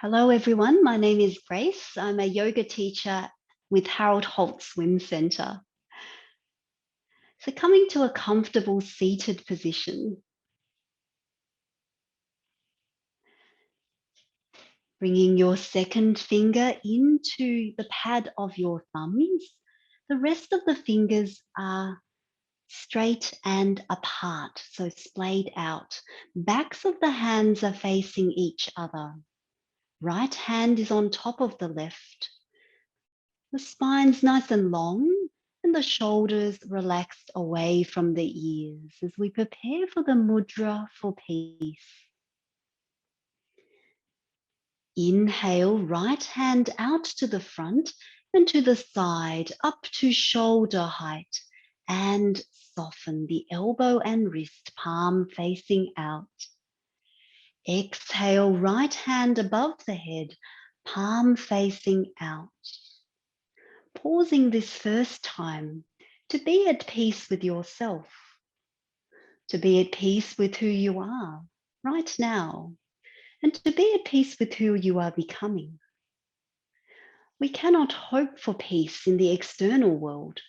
Hello, everyone. My name is Grace. I'm a yoga teacher with Harold Holt Swim Centre. So, coming to a comfortable seated position, bringing your second finger into the pad of your thumbs. The rest of the fingers are straight and apart, so splayed out. Backs of the hands are facing each other. Right hand is on top of the left. The spine's nice and long and the shoulders relaxed away from the ears as we prepare for the mudra for peace. Inhale, right hand out to the front and to the side, up to shoulder height, and soften the elbow and wrist, palm facing out. Exhale, right hand above the head, palm facing out. Pausing this first time to be at peace with yourself, to be at peace with who you are right now, and to be at peace with who you are becoming. We cannot hope for peace in the external world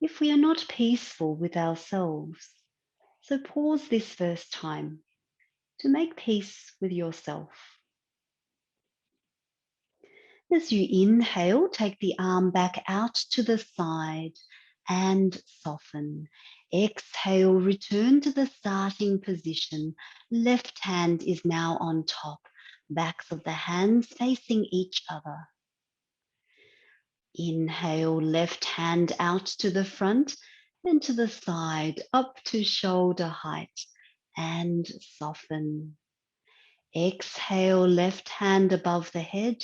if we are not peaceful with ourselves. So pause this first time to make peace with yourself. As you inhale, take the arm back out to the side and soften. Exhale, return to the starting position. Left hand is now on top, backs of the hands facing each other. Inhale, left hand out to the front and to the side, up to shoulder height, and soften. Exhale, left hand above the head,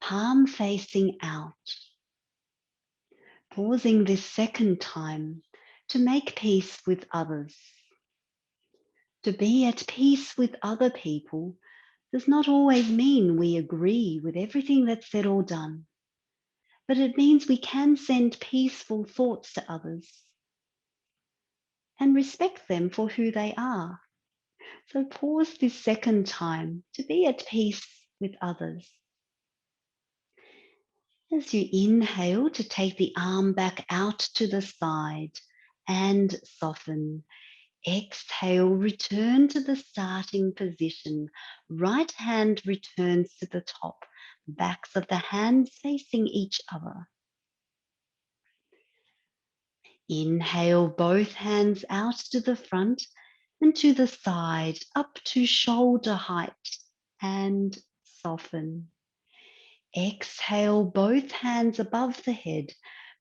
palm facing out. Pausing this second time to make peace with others. To be at peace with other people does not always mean we agree with everything that's said or done, but it means we can send peaceful thoughts to others and respect them for who they are. So pause this second time to be at peace with others. As you inhale, to take the arm back out to the side and soften. Exhale, return to the starting position. Right hand returns to the top, backs of the hands facing each other. Inhale, both hands out to the front and to the side, up to shoulder height, and soften. Exhale, both hands above the head,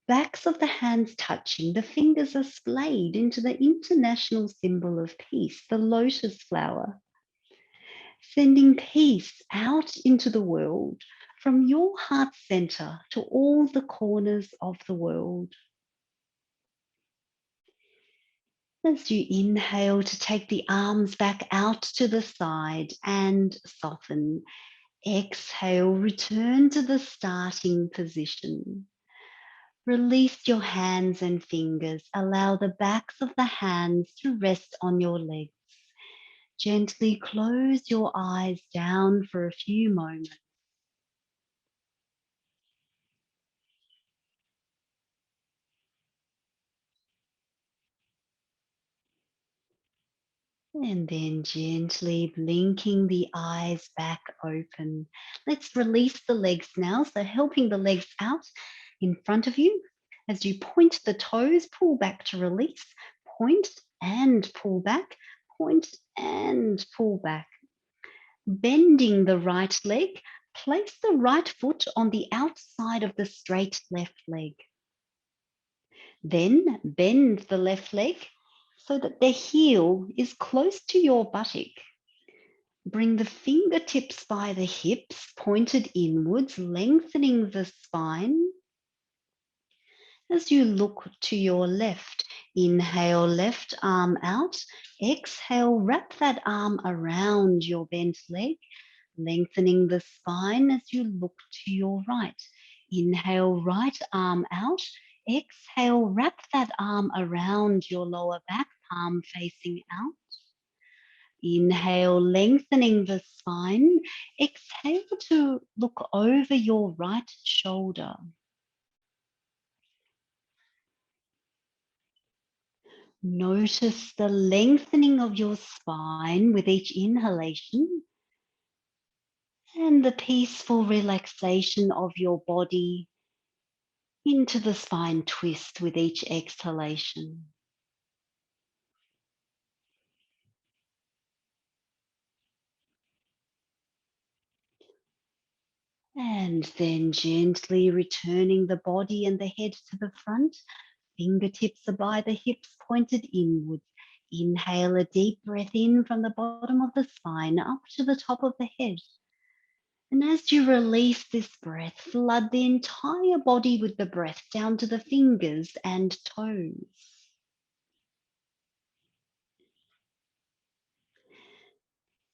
backs of the hands touching. The fingers are splayed into the international symbol of peace, the lotus flower. Sending peace out into the world from your heart center to all the corners of the world. As you inhale, to take the arms back out to the side and soften. Exhale, return to the starting position. Release your hands and fingers. Allow the backs of the hands to rest on your legs. Gently close your eyes down for a few moments. And then gently blinking the eyes back open. Let's release the legs now. So helping the legs out in front of you. As you point the toes, pull back to release. Point and pull back. Point and pull back. Bending the right leg, place the right foot on the outside of the straight left leg. Then bend the left leg so that the heel is close to your buttock. Bring the fingertips by the hips, pointed inwards, lengthening the spine. As you look to your left, inhale, left arm out. Exhale, wrap that arm around your bent leg, lengthening the spine as you look to your right. Inhale, right arm out. Exhale, wrap that arm around your lower back, palm facing out. Inhale, lengthening the spine. Exhale to look over your right shoulder. Notice the lengthening of your spine with each inhalation and the peaceful relaxation of your body into the spine twist with each exhalation. And then gently returning the body and the head to the front. Fingertips are by the hips pointed inwards. Inhale a deep breath in from the bottom of the spine up to the top of the head. And as you release this breath, flood the entire body with the breath down to the fingers and toes.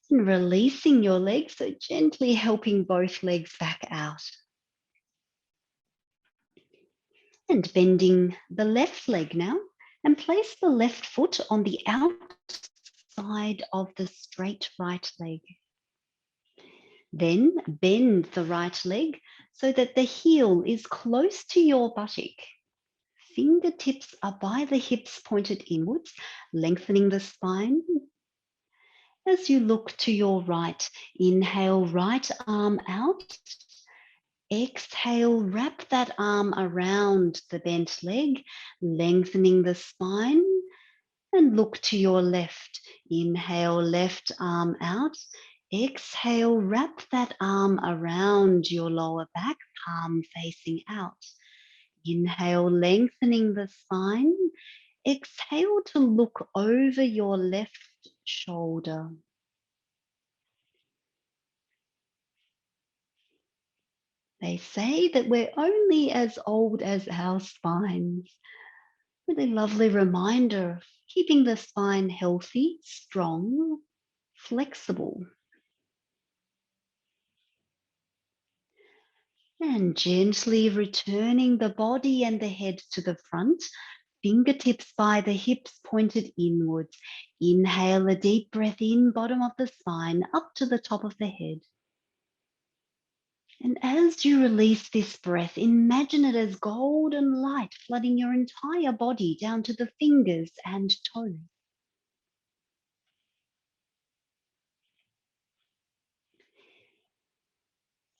And releasing your legs, so gently helping both legs back out. And bending the left leg now, and place the left foot on the outside of the straight right leg. Then bend the right leg so that the heel is close to your buttock. Fingertips are by the hips pointed inwards, lengthening the spine. As you look to your right, inhale, right arm out. Exhale, wrap that arm around the bent leg, lengthening the spine. And look to your left. Inhale, left arm out. Exhale, wrap that arm around your lower back, palm facing out. Inhale, lengthening the spine. Exhale to look over your left shoulder. They say that we're only as old as our spines. Really lovely reminder of keeping the spine healthy, strong, flexible. And gently returning the body and the head to the front, fingertips by the hips pointed inwards. Inhale a deep breath in, bottom of the spine, up to the top of the head. And as you release this breath, imagine it as golden light flooding your entire body down to the fingers and toes.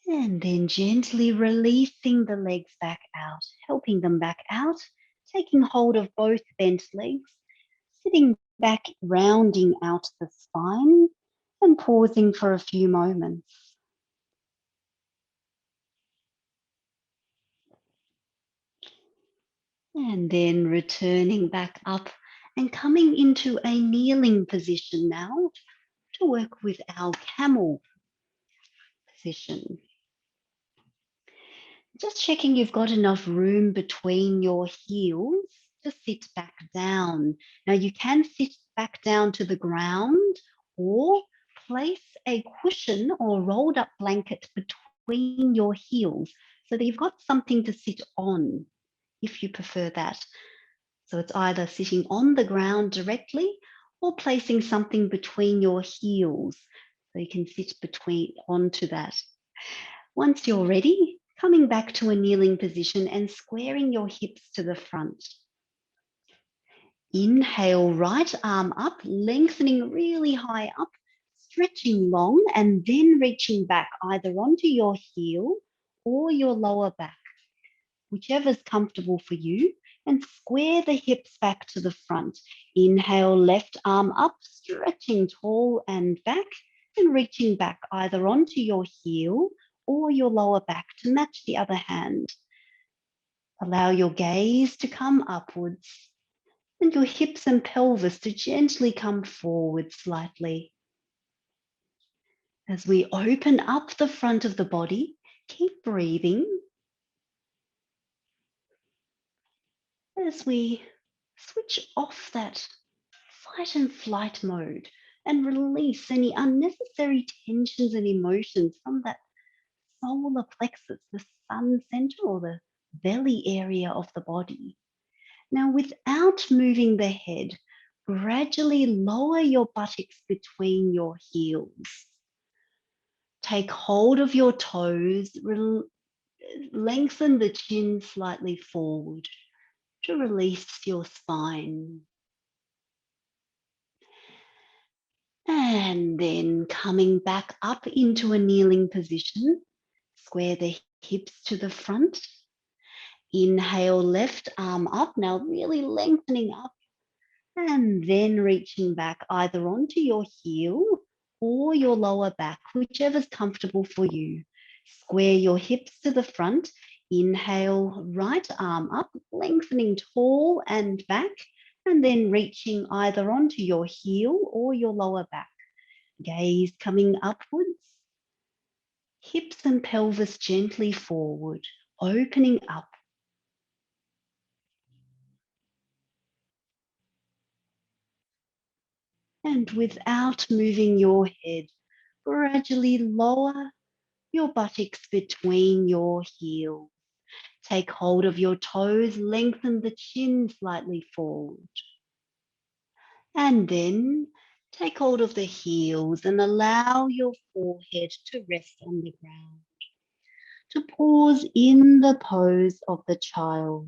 And then gently releasing the legs back out, helping them back out, taking hold of both bent legs, sitting back, rounding out the spine, and pausing for a few moments. And then returning back up and coming into a kneeling position now to work with our camel position. Just checking you've got enough room between your heels to sit back down. Now you can sit back down to the ground or place a cushion or rolled up blanket between your heels so that you've got something to sit on if you prefer that. So it's either sitting on the ground directly or placing something between your heels so you can sit between onto that. Once you're ready, coming back to a kneeling position and squaring your hips to the front. Inhale, right arm up, lengthening really high up, stretching long, and then reaching back either onto your heel or your lower back, whichever's comfortable for you, and square the hips back to the front. Inhale, left arm up, stretching tall and back, and reaching back either onto your heel or your lower back to match the other hand. Allow your gaze to come upwards and your hips and pelvis to gently come forward slightly. As we open up the front of the body, keep breathing. As we switch off that fight and flight mode and release any unnecessary tensions and emotions from that solar plexus, the sun center or the belly area of the body. Now, without moving the head, gradually lower your buttocks between your heels. Take hold of your toes, lengthen the chin slightly forward to release your spine. And then coming back up into a kneeling position, square the hips to the front. Inhale, left arm up, now really lengthening up, and then reaching back either onto your heel or your lower back, whichever's comfortable for you. Square your hips to the front. Inhale, right arm up, lengthening tall and back, and then reaching either onto your heel or your lower back. Gaze coming upwards. Hips and pelvis gently forward, opening up. And without moving your head, gradually lower your buttocks between your heels. Take hold of your toes, lengthen the chin slightly forward. And then take hold of the heels and allow your forehead to rest on the ground. To pause in the pose of the child.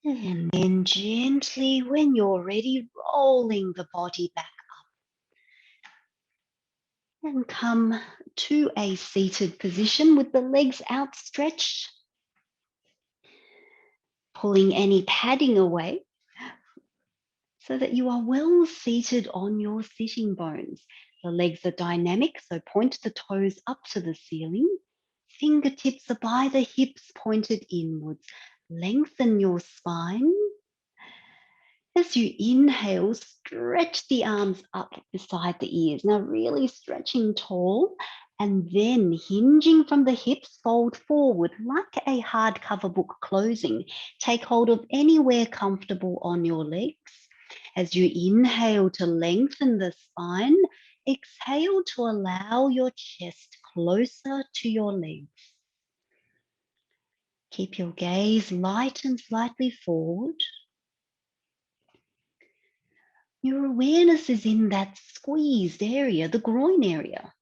And then gently, when you're ready, rolling the body back and come to a seated position with the legs outstretched, pulling any padding away so that you are well seated on your sitting bones. The legs are dynamic, so point the toes up to the ceiling. Fingertips are by the hips pointed inwards. Lengthen your spine. As you inhale, stretch the arms up beside the ears. Now really stretching tall, and then hinging from the hips, fold forward like a hardcover book closing. Take hold of anywhere comfortable on your legs. As you inhale to lengthen the spine, exhale to allow your chest closer to your legs. Keep your gaze light and slightly forward. Your awareness is in that squeezed area, the groin area,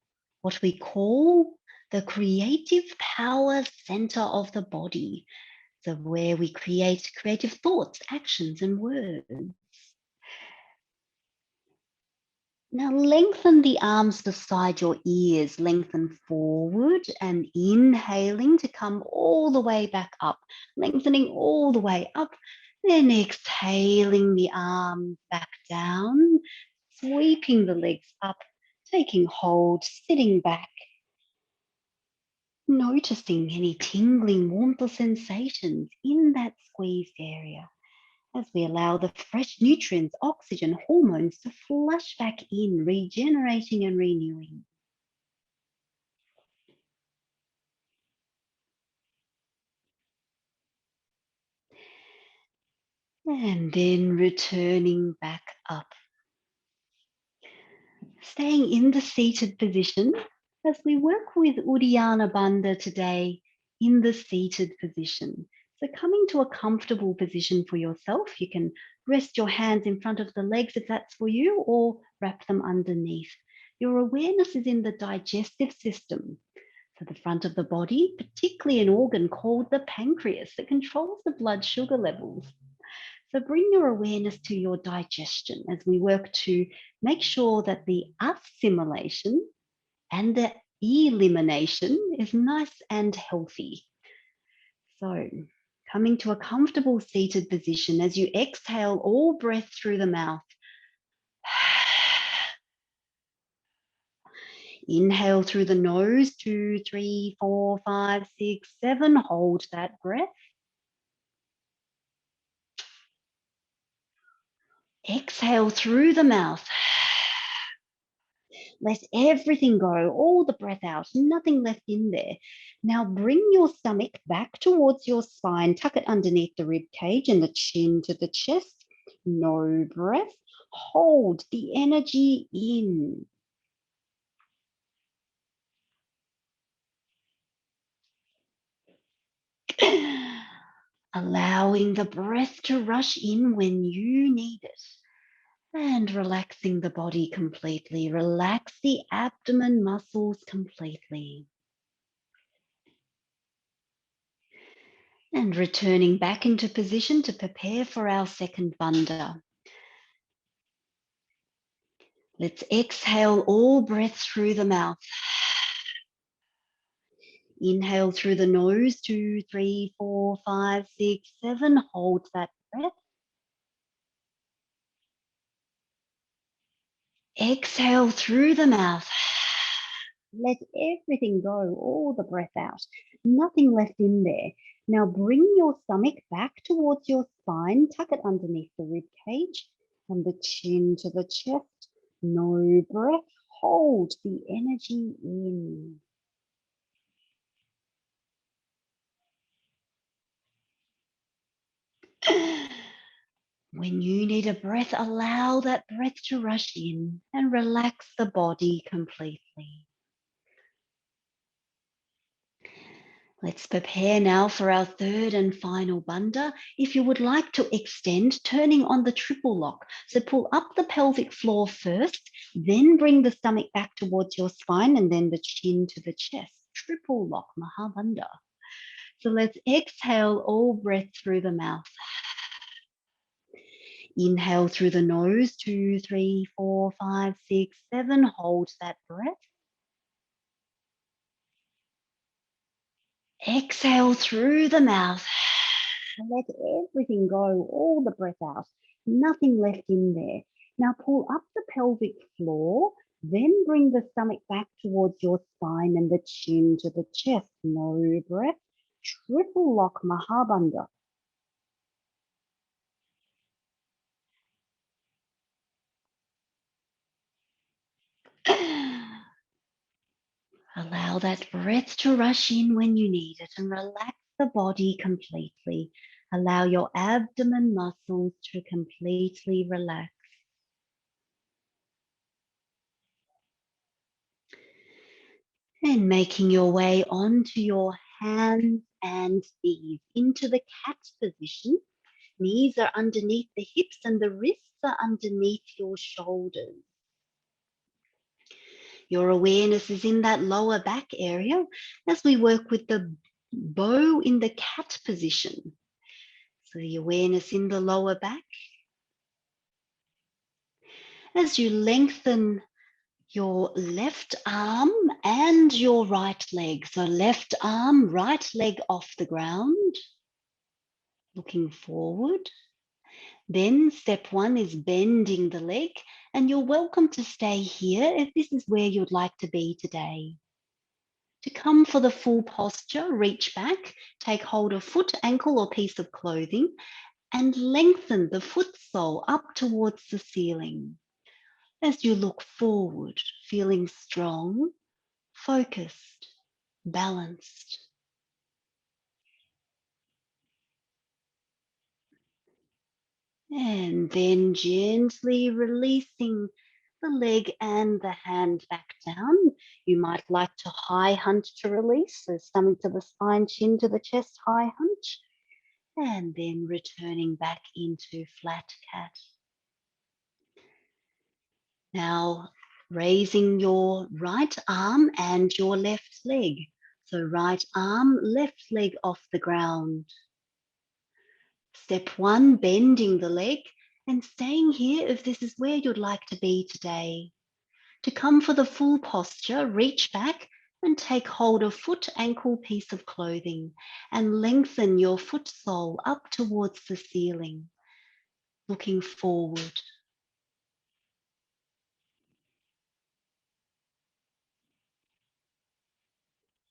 what we call the creative power center of the body. So where we create creative thoughts, actions, and words. Now lengthen the arms beside your ears, lengthen forward and inhaling to come all the way back up, lengthening all the way up, then exhaling the arms back down, sweeping the legs up, taking hold, sitting back, noticing any tingling, warmth or sensations in that squeezed area. As we allow the fresh nutrients, oxygen, hormones to flush back in, regenerating and renewing. And then returning back up. Staying in the seated position as we work with Uddiyana Bandha today in the seated position. So coming to a comfortable position for yourself, you can rest your hands in front of the legs if that's for you, or wrap them underneath. Your awareness is in the digestive system. So the front of the body, particularly an organ called the pancreas that controls the blood sugar levels. So bring your awareness to your digestion as we work to make sure that the assimilation and the elimination is nice and healthy. So coming to a comfortable seated position as you exhale all breath through the mouth. Inhale through the nose, 2, 3, 4, 5, 6, 7. Hold that breath. Exhale through the mouth. Let everything go, all the breath out, nothing left in there. Now bring your stomach back towards your spine, tuck it underneath the rib cage and the chin to the chest. No breath. Hold the energy in. Allowing the breath to rush in when you need it. And relaxing the body completely. Relax the abdomen muscles completely. And returning back into position to prepare for our second bandha. Let's exhale all breath through the mouth. Inhale through the nose, 2, 3, 4, 5, 6, 7. Hold that breath. Exhale through the mouth. Let everything go, all the breath out. Nothing left in there. Now bring your stomach back towards your spine. Tuck it underneath the rib cage and the chin to the chest. No breath. Hold the energy in. When you need a breath, allow that breath to rush in and relax the body completely. Let's prepare now for our third and final bandha. If you would like to extend, turning on the triple lock. So pull up the pelvic floor first, then bring the stomach back towards your spine and then the chin to the chest. Triple lock, Mahabandha. So let's exhale all breath through the mouth. Inhale through the nose, 2, 3, 4, 5, 6, 7. Hold that breath. Exhale through the mouth. Let everything go, all the breath out. Nothing left in there. Now pull up the pelvic floor, then bring the stomach back towards your spine and the chin to the chest. No breath. Triple lock, Mahabandha. Allow that breath to rush in when you need it and relax the body completely. Allow your abdomen muscles to completely relax. And making your way onto your hands and knees into the cat position. Knees are underneath the hips and the wrists are underneath your shoulders. Your awareness is in that lower back area as we work with the bow in the cat position. So the awareness in the lower back. As you lengthen your left arm and your right leg. So left arm, right leg off the ground, looking forward. Then step 1 is bending the leg, and you're welcome to stay here if this is where you'd like to be today. To come for the full posture, reach back, take hold of foot, ankle, or piece of clothing, and lengthen the foot sole up towards the ceiling. As you look forward, feeling strong, focused, balanced. And then gently releasing the leg and the hand back down. You might like to high hunch to release, so stomach to the spine, chin to the chest, high hunch. And then returning back into flat cat. Now raising your right arm and your left leg. So right arm, left leg off the ground. Step 1, bending the leg and staying here if this is where you'd like to be today. To come for the full posture, reach back and take hold of foot, ankle, piece of clothing and lengthen your foot sole up towards the ceiling, looking forward.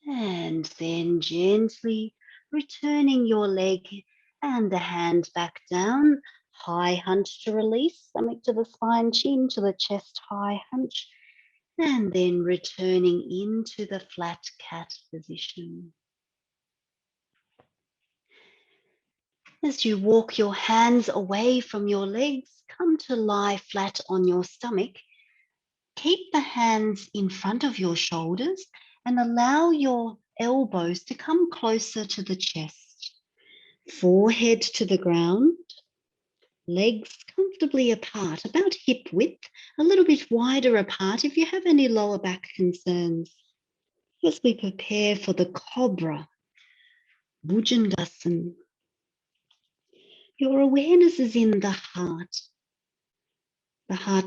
And then gently returning your leg and the hand back down. High hunch to release, stomach to the spine, chin to the chest, high hunch. And then returning into the flat cat position. As you walk your hands away from your legs, come to lie flat on your stomach. Keep the hands in front of your shoulders and allow your elbows to come closer to the chest. Forehead to the ground, legs comfortably apart, about hip width, a little bit wider apart if you have any lower back concerns. As we prepare for the cobra, Bhujangasana, your awareness is in the heart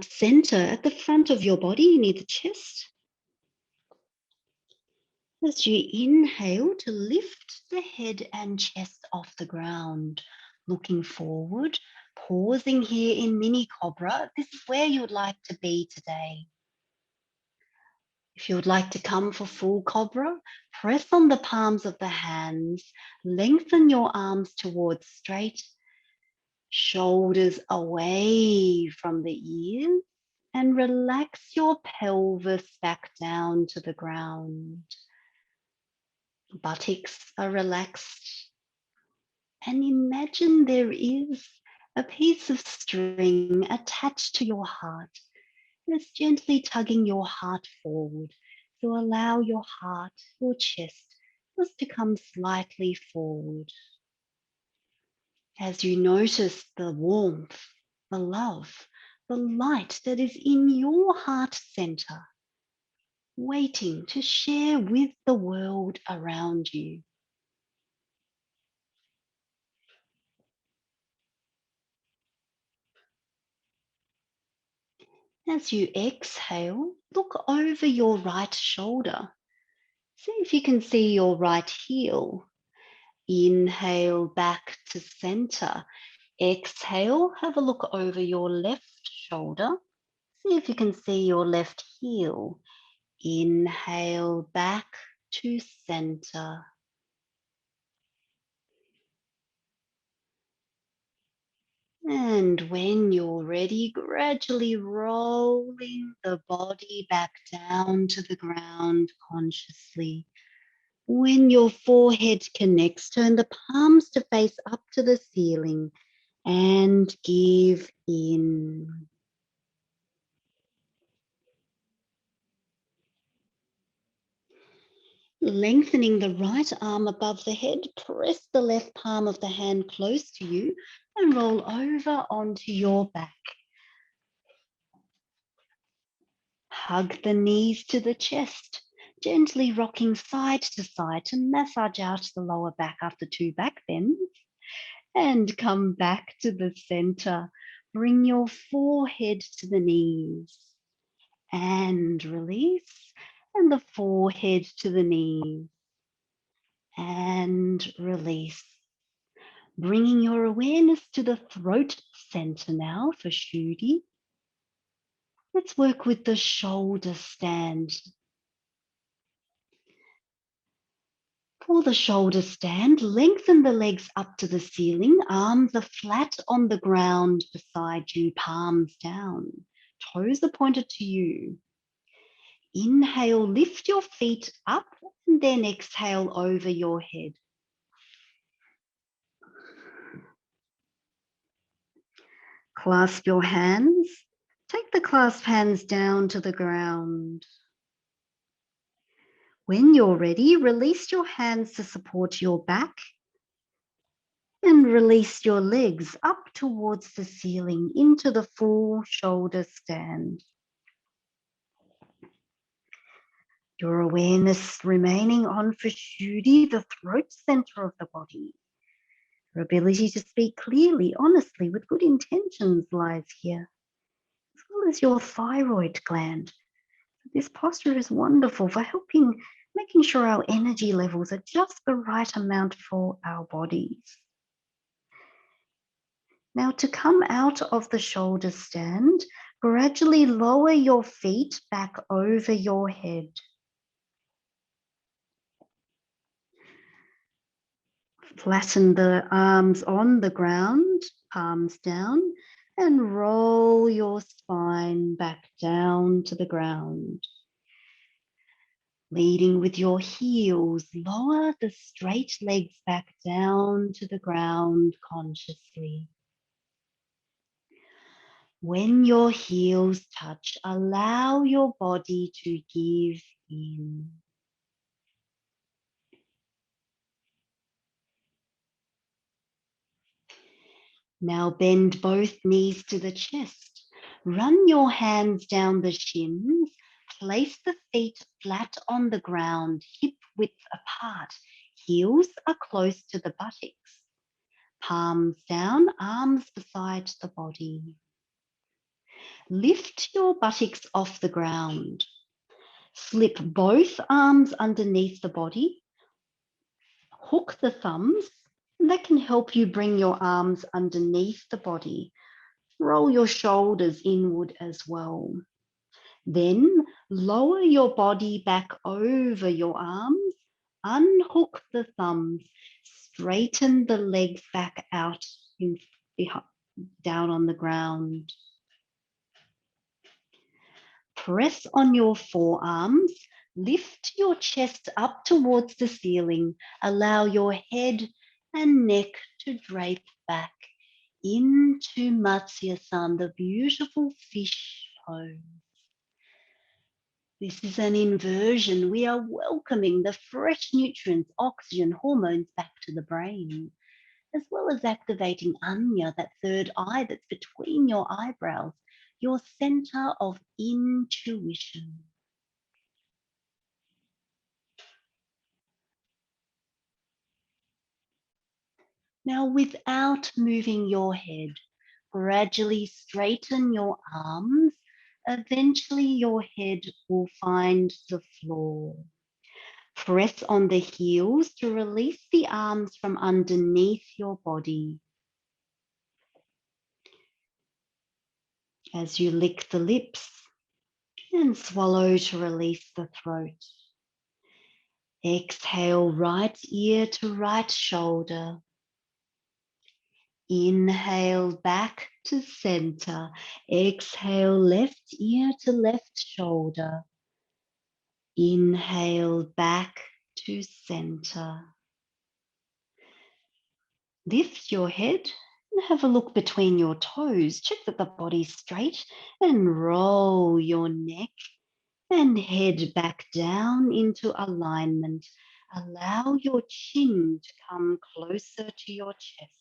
center at the front of your body near the chest. As you inhale to lift the head and chest off the ground, looking forward, pausing here in mini cobra. This is where you would like to be today. If you would like to come for full cobra, press on the palms of the hands, lengthen your arms towards straight, shoulders away from the ears, and relax your pelvis back down to the ground. Buttocks are relaxed, and imagine there is a piece of string attached to your heart. It's gently tugging your heart forward. So allow your heart, your chest, just to come slightly forward. As you notice the warmth, the love, the light that is in your heart center, waiting to share with the world around you. As you exhale, look over your right shoulder. See if you can see your right heel. Inhale back to center. Exhale, have a look over your left shoulder. See if you can see your left heel. Inhale back to center. And when you're ready, gradually rolling the body back down to the ground consciously. When your forehead connects, turn the palms to face up to the ceiling and give in. Lengthening the right arm above the head, press the left palm of the hand close to you and roll over onto your back. Hug the knees to the chest, gently rocking side to side to massage out the lower back after 2 back bends. And come back to the center. Bring your forehead to the knees and release. And the forehead to the knees and release. Bringing your awareness to the throat center now for Shuddhi. Let's work with the shoulder stand. For the shoulder stand, lengthen the legs up to the ceiling. Arms are flat on the ground beside you, palms down. Toes are pointed to you. Inhale, lift your feet up, and then exhale over your head. Clasp your hands. Take the clasped hands down to the ground. When you're ready, release your hands to support your back and release your legs up towards the ceiling into the full shoulder stand. Your awareness remaining on for Shuddhi, the throat center of the body. Your ability to speak clearly, honestly, with good intentions lies here, as well as your thyroid gland. This posture is wonderful for making sure our energy levels are just the right amount for our bodies. Now, to come out of the shoulder stand, gradually lower your feet back over your head. Flatten the arms on the ground, palms down, and roll your spine back down to the ground. Leading with your heels, lower the straight legs back down to the ground consciously. When your heels touch, allow your body to give in. Now bend both knees to the chest. Run your hands down the shins. Place the feet flat on the ground, hip width apart. Heels are close to the buttocks. Palms down, arms beside the body. Lift your buttocks off the ground. Slip both arms underneath the body. Hook the thumbs, and that can help you bring your arms underneath the body. Roll your shoulders inward as well. Then lower your body back over your arms. Unhook the thumbs. Straighten the legs back out down on the ground. Press on your forearms. Lift your chest up towards the ceiling. Allow your head and neck to drape back into Matsyasana, the beautiful fish pose. This is an inversion. We are welcoming the fresh nutrients, oxygen, hormones back to the brain, as well as activating Anya, that third eye that's between your eyebrows, your center of intuition. Now, without moving your head, gradually straighten your arms. Eventually, your head will find the floor. Press on the heels to release the arms from underneath your body. As you lick the lips and swallow to release the throat. Exhale, right ear to right shoulder. Inhale back to center. Exhale, left ear to left shoulder. Inhale back to center. Lift your head and have a look between your toes. Check that the body's straight and roll your neck and head back down into alignment. Allow your chin to come closer to your chest.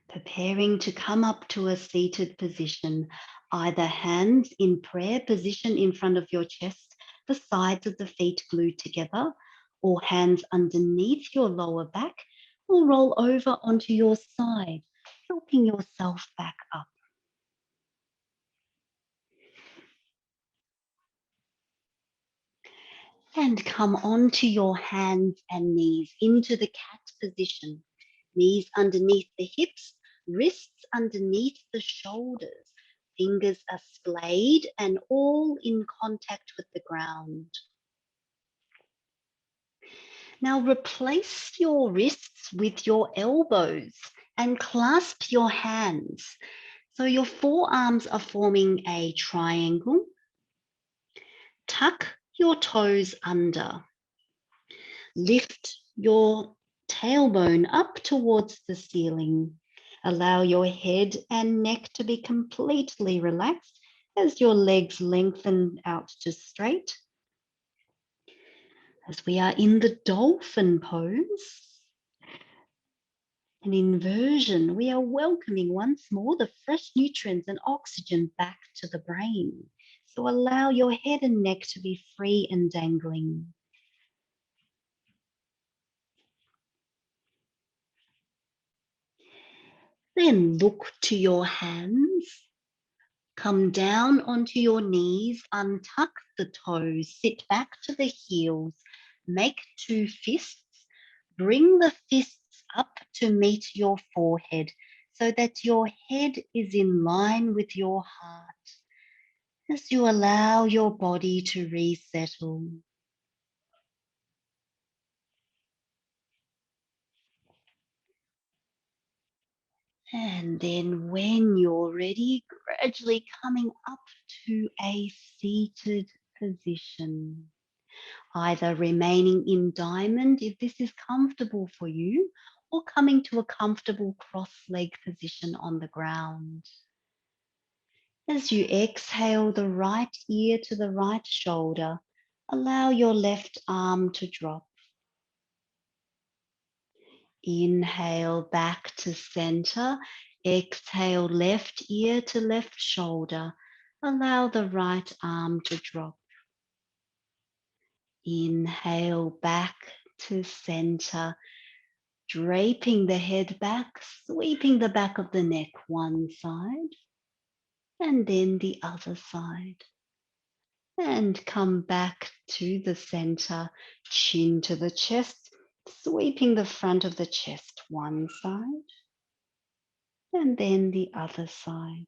Preparing to come up to a seated position, either hands in prayer position in front of your chest, the sides of the feet glued together, or hands underneath your lower back, or roll over onto your side, helping yourself back up. And come onto your hands and knees into the cat position. Knees underneath the hips, wrists underneath the shoulders. Fingers are splayed and all in contact with the ground. Now replace your wrists with your elbows and clasp your hands. So your forearms are forming a triangle. Tuck your toes under. Lift your tailbone up towards the ceiling. Allow your head and neck to be completely relaxed as your legs lengthen out to straight. As we are in the dolphin pose, an inversion, we are welcoming once more the fresh nutrients and oxygen back to the brain. So allow your head and neck to be free and dangling. Then look to your hands. Come down onto your knees, untuck the toes, sit back to the heels, make two fists, bring the fists up to meet your forehead so that your head is in line with your heart as you allow your body to resettle. And then when you're ready, gradually coming up to a seated position. Either remaining in diamond if this is comfortable for you, or coming to a comfortable cross-leg position on the ground. As you exhale the right ear to the right shoulder, allow your left arm to drop. Inhale back to center. Exhale left ear to left shoulder. Allow the right arm to drop. Inhale back to center. Draping the head back, sweeping the back of the neck one side and then the other side. And come back to the center, chin to the chest, sweeping the front of the chest one side and then the other side.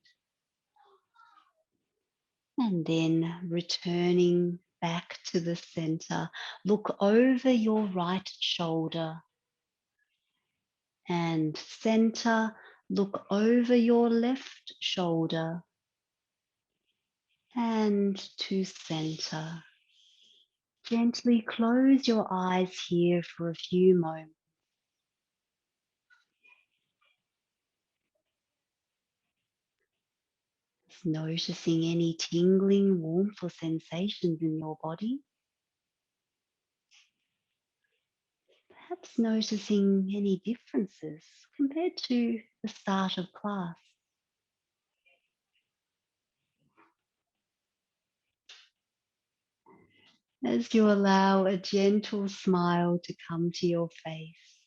And then returning back to the center, look over your right shoulder and center, look over your left shoulder and to center. Gently close your eyes here for a few moments. Noticing any tingling, warmth, or sensations in your body. Perhaps noticing any differences compared to the start of class. As you allow a gentle smile to come to your face,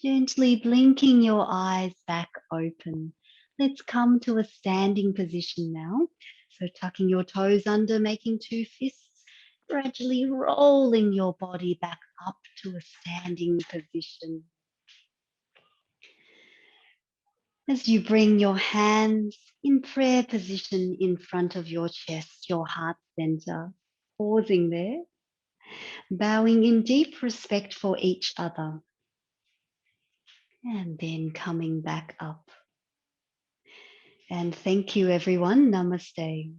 gently blinking your eyes back open. Let's come to a standing position now. So tucking your toes under, making two fists, gradually rolling your body back up to a standing position. As you bring your hands in prayer position in front of your chest, your heart center, pausing there, bowing in deep respect for each other, and then coming back up. And thank you, everyone. Namaste.